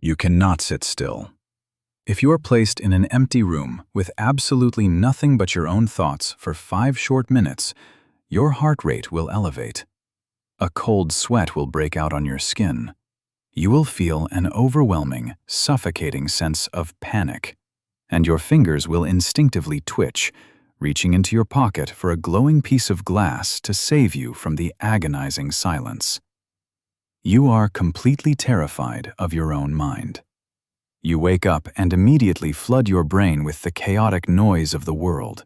You cannot sit still. If you are placed in an empty room with absolutely nothing but your own thoughts for 5 short minutes, your heart rate will elevate. A cold sweat will break out on your skin. You will feel an overwhelming, suffocating sense of panic, and your fingers will instinctively twitch, reaching into your pocket for a glowing piece of glass to save you from the agonizing silence. You are completely terrified of your own mind. You wake up and immediately flood your brain with the chaotic noise of the world.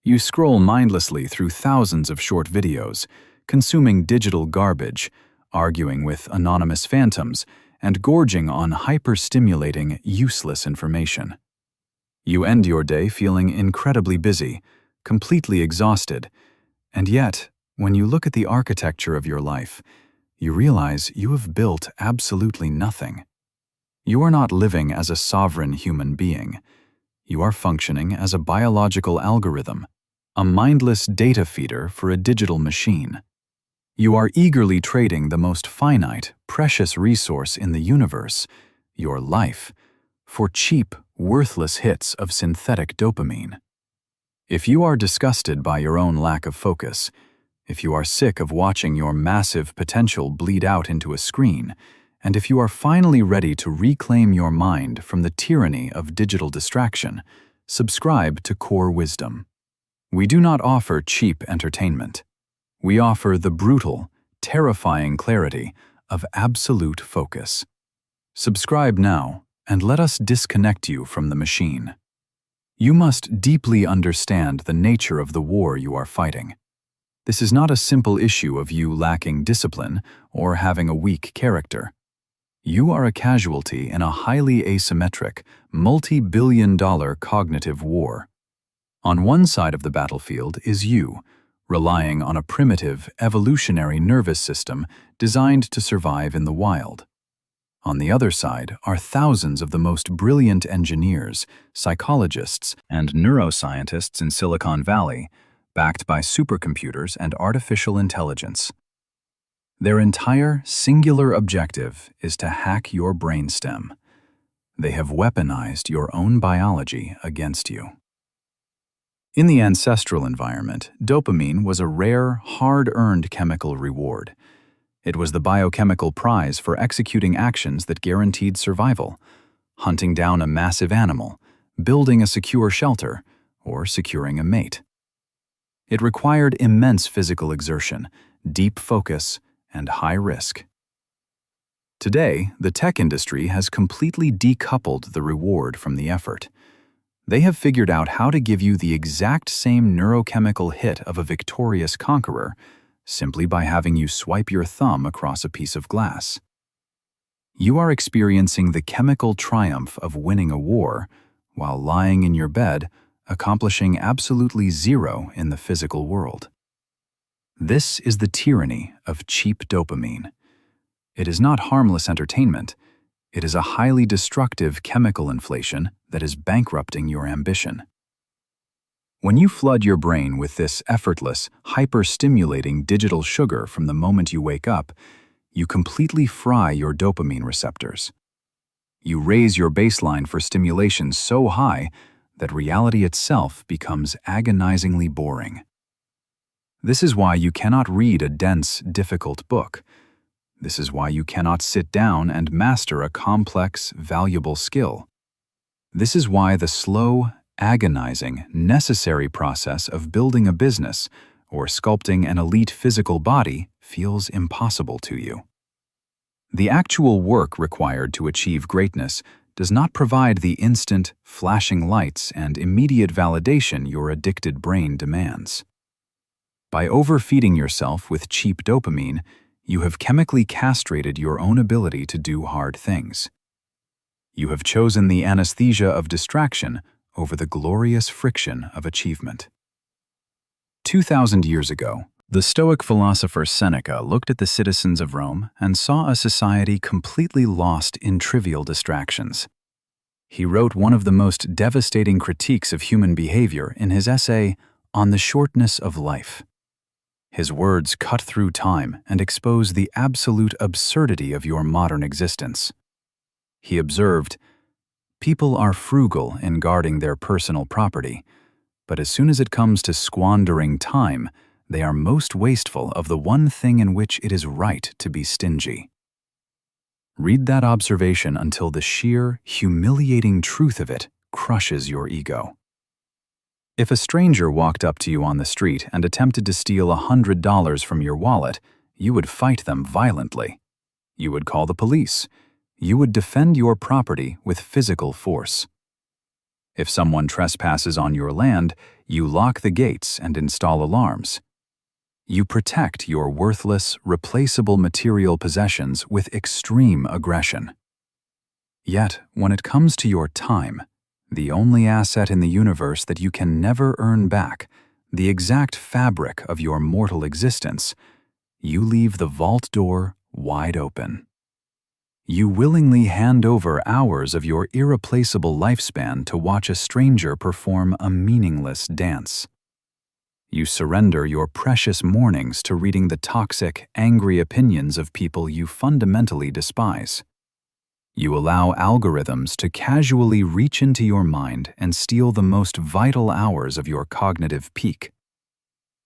You scroll mindlessly through thousands of short videos, consuming digital garbage, arguing with anonymous phantoms, and gorging on hyper-stimulating, useless information. You end your day feeling incredibly busy, completely exhausted, and yet, when you look at the architecture of your life, you realize you have built absolutely nothing. You are not living as a sovereign human being. You are functioning as a biological algorithm, a mindless data feeder for a digital machine. You are eagerly trading the most finite, precious resource in the universe, your life, for cheap, worthless hits of synthetic dopamine. If you are disgusted by your own lack of focus, if you are sick of watching your massive potential bleed out into a screen, and if you are finally ready to reclaim your mind from the tyranny of digital distraction, subscribe to Core Wisdom. We do not offer cheap entertainment. We offer the brutal, terrifying clarity of absolute focus. Subscribe now, and let us disconnect you from the machine. You must deeply understand the nature of the war you are fighting. This is not a simple issue of you lacking discipline or having a weak character. You are a casualty in a highly asymmetric, multi-billion-dollar cognitive war. On one side of the battlefield is you, relying on a primitive, evolutionary nervous system designed to survive in the wild. On the other side are thousands of the most brilliant engineers, psychologists, and neuroscientists in Silicon Valley, backed by supercomputers and artificial intelligence. Their entire, singular objective is to hack your brainstem. They have weaponized your own biology against you. In the ancestral environment, dopamine was a rare, hard-earned chemical reward. It was the biochemical prize for executing actions that guaranteed survival, hunting down a massive animal, building a secure shelter, or securing a mate. It required immense physical exertion, deep focus, and high risk. Today, the tech industry has completely decoupled the reward from the effort. They have figured out how to give you the exact same neurochemical hit of a victorious conqueror simply by having you swipe your thumb across a piece of glass. You are experiencing the chemical triumph of winning a war while lying in your bed, accomplishing absolutely zero in the physical world. This is the tyranny of cheap dopamine. It is not harmless entertainment. It is a highly destructive chemical inflation that is bankrupting your ambition. When you flood your brain with this effortless, hyper-stimulating digital sugar from the moment you wake up, you completely fry your dopamine receptors. You raise your baseline for stimulation so high that reality itself becomes agonizingly boring. This is why you cannot read a dense, difficult book. This is why you cannot sit down and master a complex, valuable skill. This is why the slow, agonizing, necessary process of building a business or sculpting an elite physical body feels impossible to you. The actual work required to achieve greatness does not provide the instant, flashing lights and immediate validation your addicted brain demands. By overfeeding yourself with cheap dopamine, you have chemically castrated your own ability to do hard things. You have chosen the anesthesia of distraction over the glorious friction of achievement. 2,000 years ago, the Stoic philosopher Seneca looked at the citizens of Rome and saw a society completely lost in trivial distractions. He wrote one of the most devastating critiques of human behavior in his essay On the Shortness of Life. His words cut through time and expose the absolute absurdity of your modern existence. He observed, "People are frugal in guarding their personal property, but as soon as it comes to squandering time, they are most wasteful of the one thing in which it is right to be stingy." Read that observation until the sheer, humiliating truth of it crushes your ego. If a stranger walked up to you on the street and attempted to steal $100 from your wallet, you would fight them violently. You would call the police. You would defend your property with physical force. If someone trespasses on your land, you lock the gates and install alarms. You protect your worthless, replaceable material possessions with extreme aggression. Yet, when it comes to your time, the only asset in the universe that you can never earn back, the exact fabric of your mortal existence, you leave the vault door wide open. You willingly hand over hours of your irreplaceable lifespan to watch a stranger perform a meaningless dance. You surrender your precious mornings to reading the toxic, angry opinions of people you fundamentally despise. You allow algorithms to casually reach into your mind and steal the most vital hours of your cognitive peak.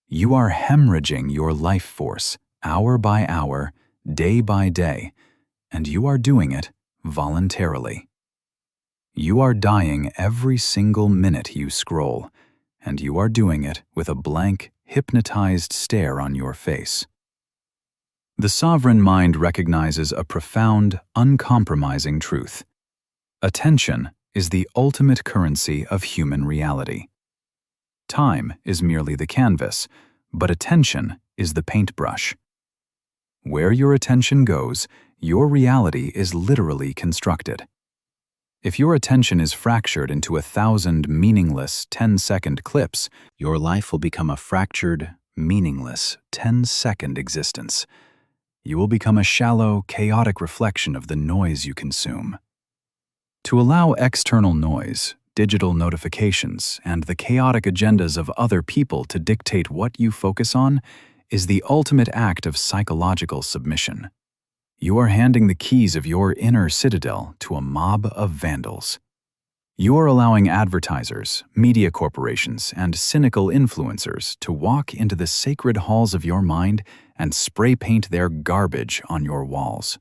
You are hemorrhaging your life force, hour by hour, day by day, and you are doing it voluntarily. You are dying every single minute you scroll, and you are doing it with a blank, hypnotized stare on your face. The sovereign mind recognizes a profound, uncompromising truth. Attention is the ultimate currency of human reality. Time is merely the canvas, but attention is the paintbrush. Where your attention goes, your reality is literally constructed. If your attention is fractured into 1,000 meaningless 10-second clips, your life will become a fractured, meaningless 10-second existence. You will become a shallow, chaotic reflection of the noise you consume. To allow external noise, digital notifications, and the chaotic agendas of other people to dictate what you focus on is the ultimate act of psychological submission. You are handing the keys of your inner citadel to a mob of vandals. You are allowing advertisers, media corporations, and cynical influencers to walk into the sacred halls of your mind and spray paint their garbage on your walls.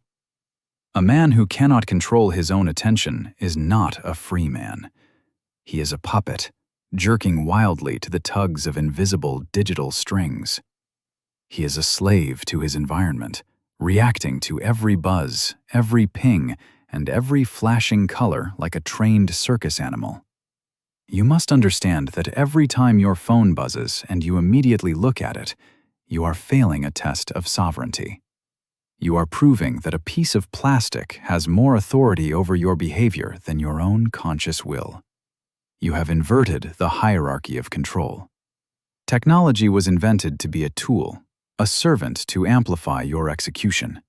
A man who cannot control his own attention is not a free man. He is a puppet, jerking wildly to the tugs of invisible digital strings. He is a slave to his environment, reacting to every buzz, every ping, and every flashing color like a trained circus animal. You must understand that every time your phone buzzes and you immediately look at it, you are failing a test of sovereignty. You are proving that a piece of plastic has more authority over your behavior than your own conscious will. You have inverted the hierarchy of control. Technology was invented to be a tool, a servant to amplify your execution.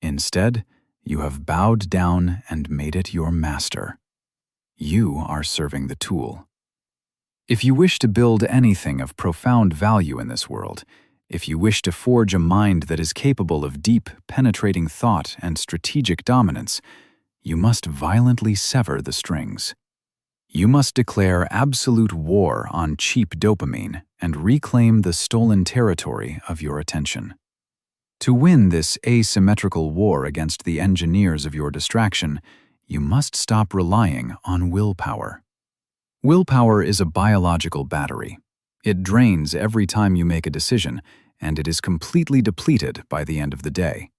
Instead, you have bowed down and made it your master. You are serving the tool. If you wish to build anything of profound value in this world, if you wish to forge a mind that is capable of deep, penetrating thought and strategic dominance, you must violently sever the strings. You must declare absolute war on cheap dopamine and reclaim the stolen territory of your attention. To win this asymmetrical war against the engineers of your distraction, you must stop relying on willpower. Willpower is a biological battery. It drains every time you make a decision, and it is completely depleted by the end of the day.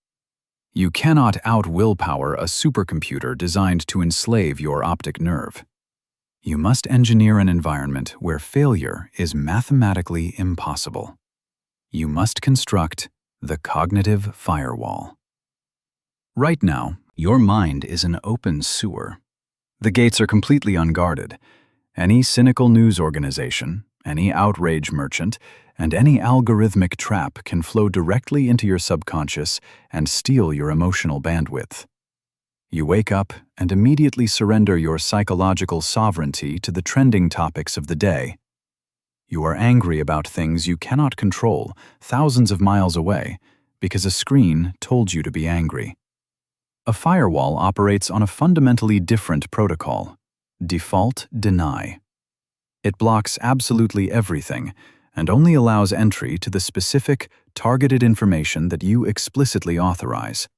You cannot out-willpower a supercomputer designed to enslave your optic nerve. You must engineer an environment where failure is mathematically impossible. You must construct the cognitive firewall. Right now, your mind is an open sewer. The gates are completely unguarded. Any cynical news organization, any outrage merchant, and any algorithmic trap can flow directly into your subconscious and steal your emotional bandwidth. You wake up and immediately surrender your psychological sovereignty to the trending topics of the day. You are angry about things you cannot control thousands of miles away because a screen told you to be angry. A firewall operates on a fundamentally different protocol: default deny. It blocks absolutely everything and only allows entry to the specific, targeted information that you explicitly authorize.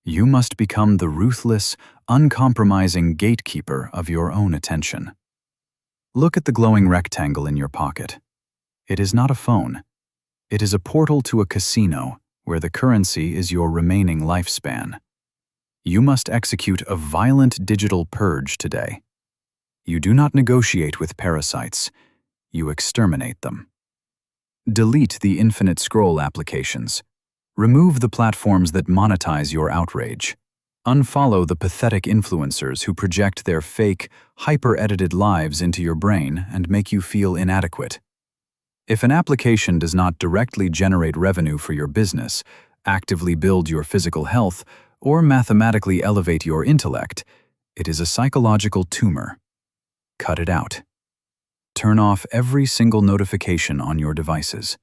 You must become the ruthless, uncompromising gatekeeper of your own attention. Look at the glowing rectangle in your pocket. It is not a phone. It is a portal to a casino where the currency is your remaining lifespan. You must execute a violent digital purge today. You do not negotiate with parasites. You exterminate them. Delete the infinite scroll applications. Remove the platforms that monetize your outrage. Unfollow the pathetic influencers who project their fake, hyper-edited lives into your brain and make you feel inadequate. If an application does not directly generate revenue for your business, actively build your physical health, or mathematically elevate your intellect, it is a psychological tumor. Cut it out. Turn off every single notification on your devices.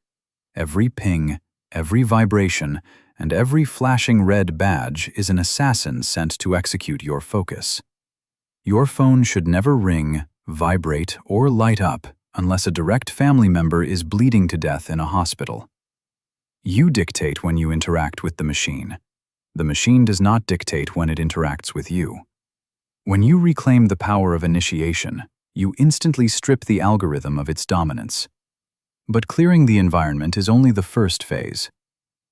Every ping, every vibration, and every flashing red badge is an assassin sent to execute your focus. Your phone should never ring, vibrate, or light up unless a direct family member is bleeding to death in a hospital. You dictate when you interact with the machine. The machine does not dictate when it interacts with you. When you reclaim the power of initiation, you instantly strip the algorithm of its dominance. But clearing the environment is only the first phase.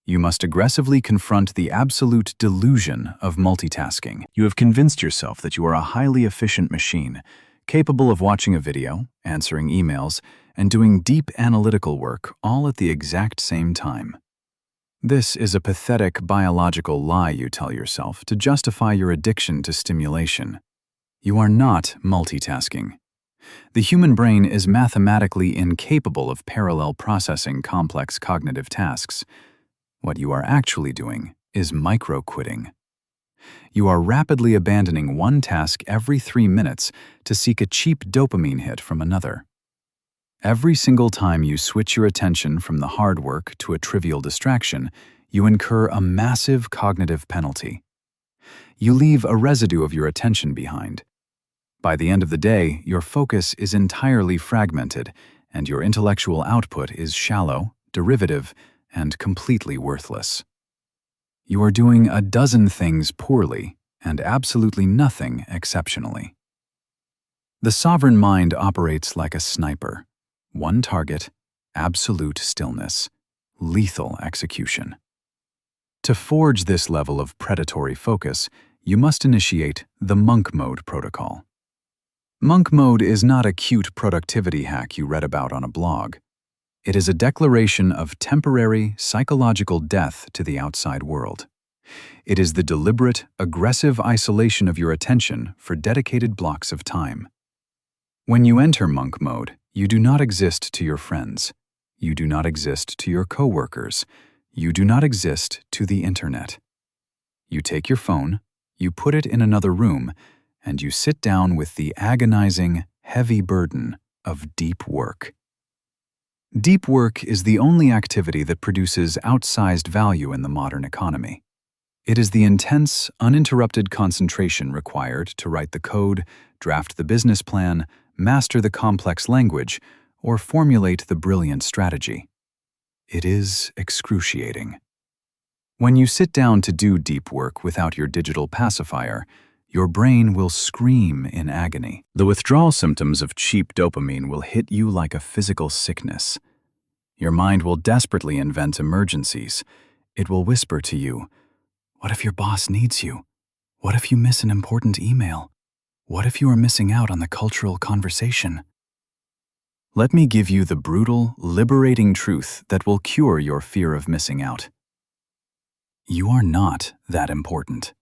You must aggressively confront the absolute delusion of multitasking. You have convinced yourself that you are a highly efficient machine, capable of watching a video, answering emails, and doing deep analytical work all at the exact same time. This is a pathetic biological lie you tell yourself to justify your addiction to stimulation. You are not multitasking. The human brain is mathematically incapable of parallel processing complex cognitive tasks. What you are actually doing is micro-quitting. You are rapidly abandoning one task every 3 minutes to seek a cheap dopamine hit from another. Every single time you switch your attention from the hard work to a trivial distraction, you incur a massive cognitive penalty. You leave a residue of your attention behind. By the end of the day, your focus is entirely fragmented, and your intellectual output is shallow, derivative, and completely worthless. You are doing a dozen things poorly and absolutely nothing exceptionally. The sovereign mind operates like a sniper. One target, absolute stillness, lethal execution. To forge this level of predatory focus, you must initiate the monk mode protocol. Monk mode is not a cute productivity hack you read about on a blog. It is a declaration of temporary psychological death to the outside world. It is the deliberate, aggressive isolation of your attention for dedicated blocks of time. When you enter monk mode, you do not exist to your friends. You do not exist to your coworkers. You do not exist to the internet. You take your phone, you put it in another room, and you sit down with the agonizing, heavy burden of deep work. Deep work is the only activity that produces outsized value in the modern economy. It is the intense, uninterrupted concentration required to write the code, draft the business plan, master the complex language, or formulate the brilliant strategy. It is excruciating. When you sit down to do deep work without your digital pacifier, your brain will scream in agony. The withdrawal symptoms of cheap dopamine will hit you like a physical sickness. Your mind will desperately invent emergencies. It will whisper to you, "What if your boss needs you? What if you miss an important email? What if you are missing out on the cultural conversation?" Let me give you the brutal, liberating truth that will cure your fear of missing out. You are not that important.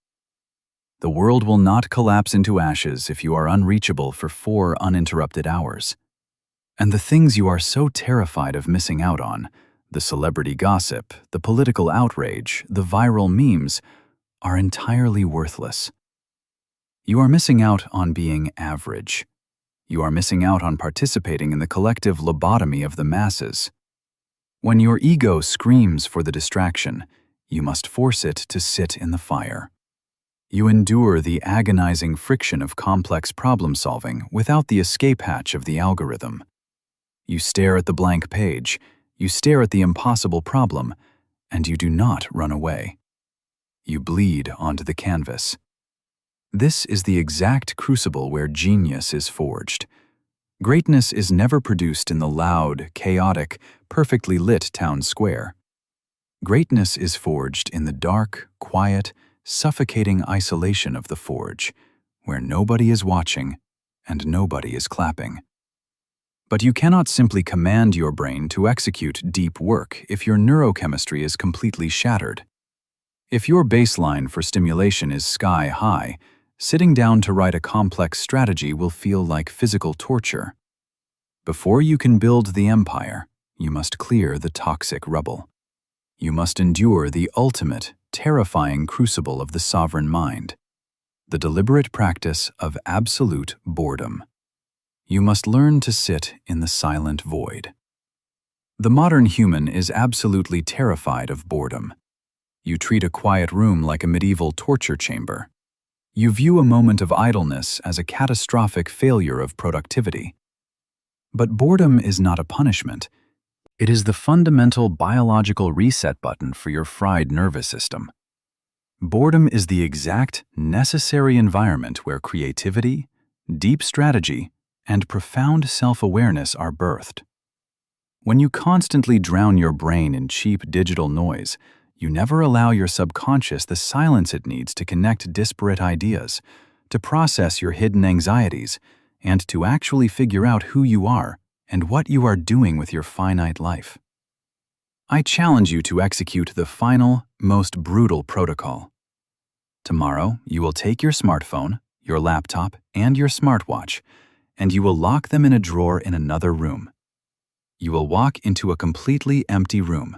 The world will not collapse into ashes if you are unreachable for 4 uninterrupted hours. And the things you are so terrified of missing out on, the celebrity gossip, the political outrage, the viral memes, are entirely worthless. You are missing out on being average. You are missing out on participating in the collective lobotomy of the masses. When your ego screams for the distraction, you must force it to sit in the fire. You endure the agonizing friction of complex problem-solving without the escape hatch of the algorithm. You stare at the blank page, you stare at the impossible problem, and you do not run away. You bleed onto the canvas. This is the exact crucible where genius is forged. Greatness is never produced in the loud, chaotic, perfectly lit town square. Greatness is forged in the dark, quiet, suffocating isolation of the forge, where nobody is watching and nobody is clapping. But you cannot simply command your brain to execute deep work if your neurochemistry is completely shattered. If your baseline for stimulation is sky high, sitting down to write a complex strategy will feel like physical torture. Before you can build the empire, you must clear the toxic rubble. You must endure the ultimate, terrifying crucible of the sovereign mind, the deliberate practice of absolute boredom. You must learn to sit in the silent void. The modern human is absolutely terrified of boredom. You treat a quiet room like a medieval torture chamber. You view a moment of idleness as a catastrophic failure of productivity. But boredom is not a punishment. It is the fundamental biological reset button for your fried nervous system. Boredom is the exact, necessary environment where creativity, deep strategy, and profound self-awareness are birthed. When you constantly drown your brain in cheap digital noise, you never allow your subconscious the silence it needs to connect disparate ideas, to process your hidden anxieties, and to actually figure out who you are and what you are doing with your finite life. I challenge you to execute the final, most brutal protocol. Tomorrow, you will take your smartphone, your laptop, and your smartwatch, and you will lock them in a drawer in another room. You will walk into a completely empty room.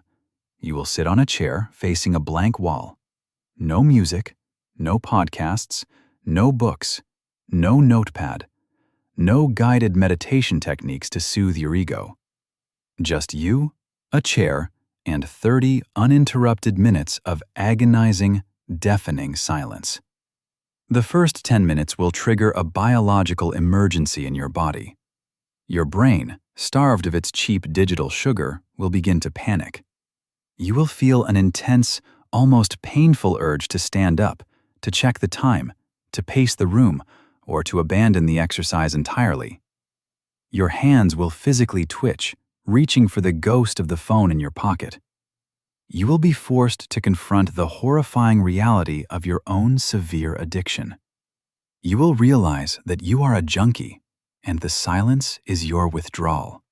You will sit on a chair facing a blank wall. No music, no podcasts, no books, no notepad, no guided meditation techniques to soothe your ego. Just you, a chair, and 30 uninterrupted minutes of agonizing, deafening silence. The first 10 minutes will trigger a biological emergency in your body. Your brain, starved of its cheap digital sugar, will begin to panic. You will feel an intense, almost painful urge to stand up, to check the time, to pace the room, or to abandon the exercise entirely. Your hands will physically twitch, reaching for the ghost of the phone in your pocket. You will be forced to confront the horrifying reality of your own severe addiction. You will realize that you are a junkie, and the silence is your withdrawal.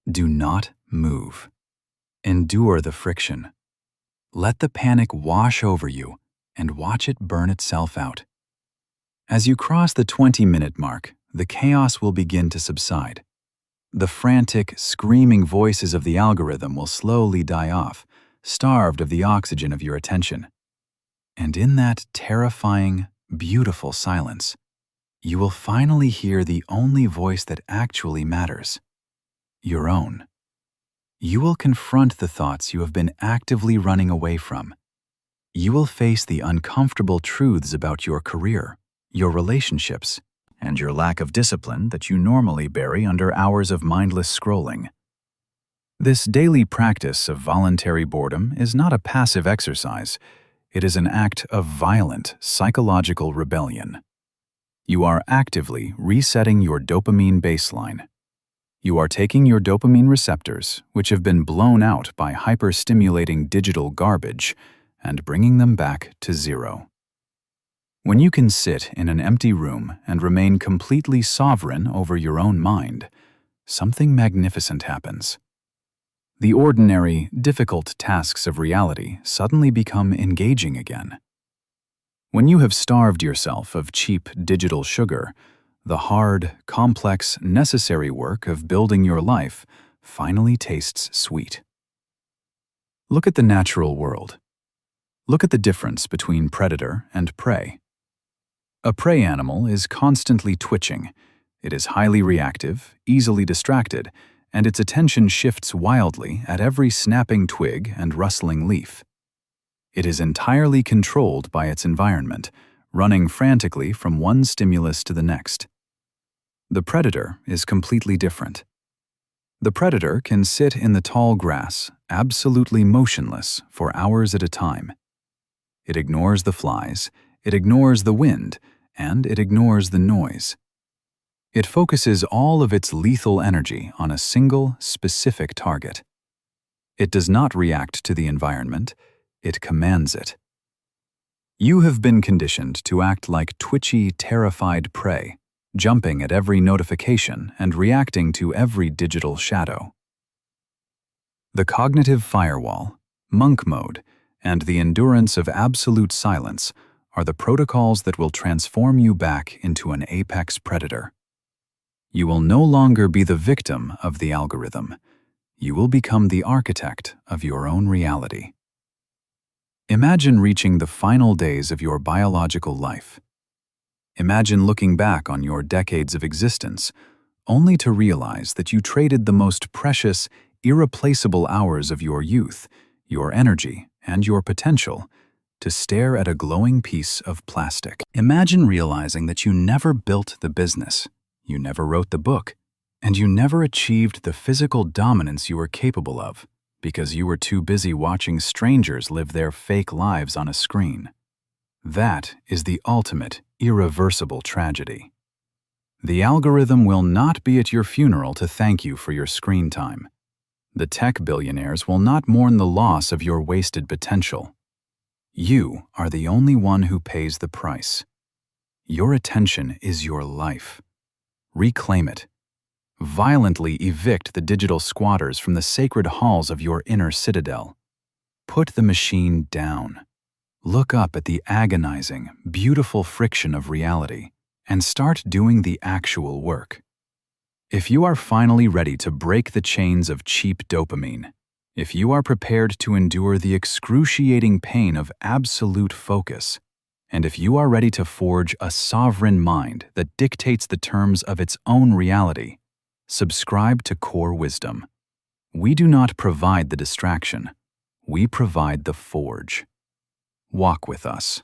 Do not move. Endure the friction. Let the panic wash over you and watch it burn itself out. As you cross the 20-minute mark, the chaos will begin to subside. The frantic, screaming voices of the algorithm will slowly die off, starved of the oxygen of your attention. And in that terrifying, beautiful silence, you will finally hear the only voice that actually matters, your own. You will confront the thoughts you have been actively running away from. You will face the uncomfortable truths about your career, your relationships, and your lack of discipline that you normally bury under hours of mindless scrolling. This daily practice of voluntary boredom is not a passive exercise. It is an act of violent psychological rebellion. You are actively resetting your dopamine baseline. You are taking your dopamine receptors, which have been blown out by hyper-stimulating digital garbage, and bringing them back to zero. When you can sit in an empty room and remain completely sovereign over your own mind, something magnificent happens. The ordinary, difficult tasks of reality suddenly become engaging again. When you have starved yourself of cheap digital sugar, the hard, complex, necessary work of building your life finally tastes sweet. Look at the natural world. Look at the difference between predator and prey. A prey animal is constantly twitching. It is highly reactive, easily distracted, and its attention shifts wildly at every snapping twig and rustling leaf. It is entirely controlled by its environment, running frantically from one stimulus to the next. The predator is completely different. The predator can sit in the tall grass, absolutely motionless, for hours at a time. It ignores the flies, it ignores the wind, and it ignores the noise. It focuses all of its lethal energy on a single, specific target. It does not react to the environment, it commands it. You have been conditioned to act like twitchy, terrified prey, jumping at every notification and reacting to every digital shadow. The cognitive firewall, monk mode, and the endurance of absolute silence are the protocols that will transform you back into an apex predator. You will no longer be the victim of the algorithm. You will become the architect of your own reality. Imagine reaching the final days of your biological life. Imagine looking back on your decades of existence, only to realize that you traded the most precious, irreplaceable hours of your youth, your energy, and your potential to stare at a glowing piece of plastic. Imagine realizing that you never built the business, you never wrote the book, and you never achieved the physical dominance you were capable of because you were too busy watching strangers live their fake lives on a screen. That is the ultimate, irreversible tragedy. The algorithm will not be at your funeral to thank you for your screen time. The tech billionaires will not mourn the loss of your wasted potential. You are the only one who pays the price. Your attention is your life. Reclaim it. Violently evict the digital squatters from the sacred halls of your inner citadel. Put the machine down. Look up at the agonizing, beautiful friction of reality and start doing the actual work. If you are finally ready to break the chains of cheap dopamine, if you are prepared to endure the excruciating pain of absolute focus, and if you are ready to forge a sovereign mind that dictates the terms of its own reality, subscribe to Core Wisdom. We do not provide the distraction. We provide the forge. Walk with us.